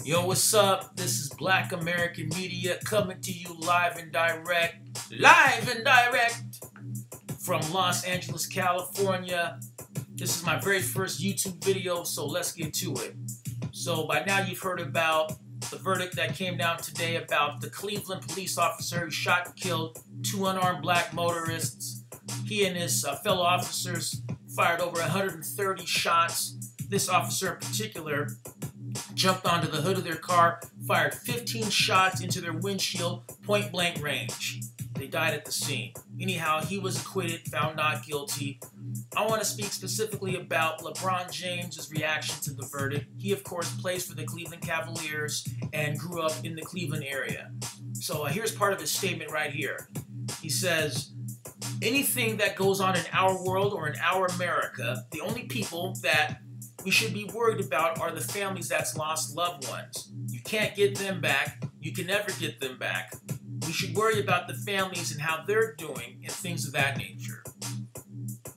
Yo, what's up? This is Black American Media coming to you live and direct from Los Angeles, California. This is my very first YouTube video, so let's get to it. So by now you've heard about the verdict that came down today about the Cleveland police officer who shot and killed two unarmed black motorists. He and his fellow officers fired over 130 shots. This officer in particular jumped onto the hood of their car, fired 15 shots into their windshield, point-blank range. They died at the scene. Anyhow, he was acquitted, found not guilty. I want to speak specifically about LeBron James' reaction to the verdict. He, of course, plays for the Cleveland Cavaliers and grew up in the Cleveland area. So here's part of his statement right here. He says, "Anything that goes on in our world or in our America, the only people that we should be worried about are the families that's lost loved ones. You can't get them back. You can never get them back. We should worry about the families and how they're doing and things of that nature."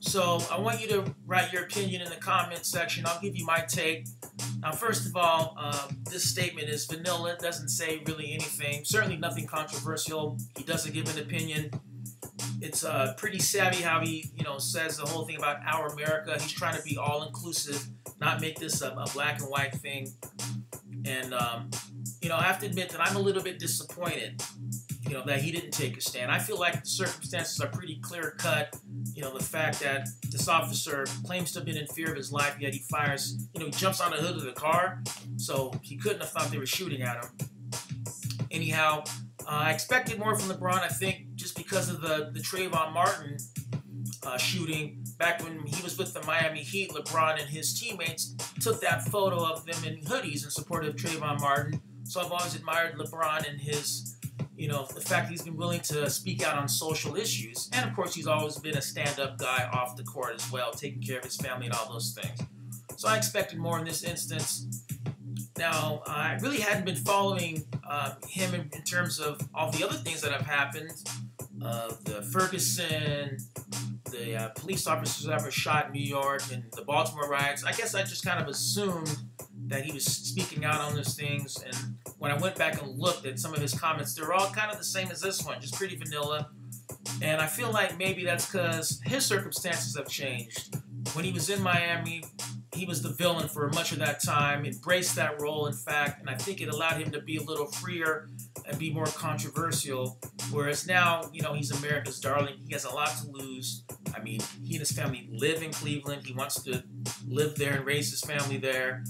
So I want you to write your opinion in the comments section. I'll give you my take. Now, first of all, this statement is vanilla. It doesn't say really anything. Certainly nothing controversial. He doesn't give an opinion. It's pretty savvy how he, says the whole thing about our America. He's trying to be all-inclusive, not make this a black and white thing. And, I have to admit that I'm a little bit disappointed, that he didn't take a stand. I feel like the circumstances are pretty clear-cut. The fact that this officer claims to have been in fear of his life, yet he fires, he jumps on the hood of the car, so he couldn't have thought they were shooting at him. Anyhow, I expected more from LeBron, I think, just because of the Trayvon Martin shooting. Back when he was with the Miami Heat, LeBron and his teammates took that photo of them in hoodies in support of Trayvon Martin. So I've always admired LeBron and his, the fact he's been willing to speak out on social issues. And, of course, he's always been a stand-up guy off the court as well, taking care of his family and all those things. So I expected more in this instance. Now, I really hadn't been following him in terms of all the other things that have happened. The Ferguson, the police officers that were shot in New York, and the Baltimore riots. I guess I just kind of assumed that he was speaking out on those things. And when I went back and looked at some of his comments, they were all kind of the same as this one, just pretty vanilla. And I feel like maybe that's because his circumstances have changed. When he was in Miami, he was the villain for much of that time, embraced that role, in fact, and I think it allowed him to be a little freer and be more controversial, whereas now, he's America's darling. He has a lot to lose. I mean, he and his family live in Cleveland. He wants to live there and raise his family there.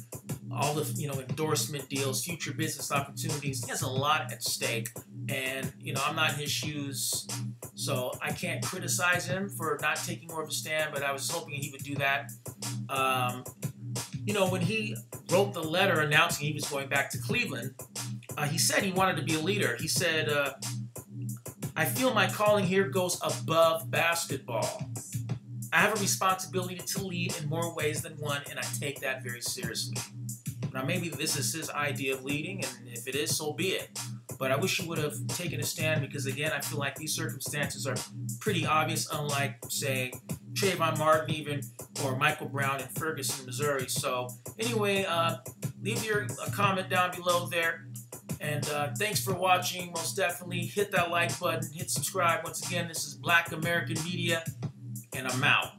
All the, endorsement deals, future business opportunities. He has a lot at stake, and, I'm not in his shoes, so I can't criticize him for not taking more of a stand, but I was hoping he would do that. When he wrote the letter announcing he was going back to Cleveland, he said he wanted to be a leader. He said, "I feel my calling here goes above basketball. I have a responsibility to lead in more ways than one, and I take that very seriously." Now, maybe this is his idea of leading, and if it is, so be it. But I wish he would have taken a stand because, again, I feel like these circumstances are pretty obvious, unlike, say, Trayvon Martin even, or Michael Brown in Ferguson, Missouri. So, anyway, leave your comment down below there. And thanks for watching. Most definitely hit that like button, hit subscribe. Once again, this is Black American Media, and I'm out.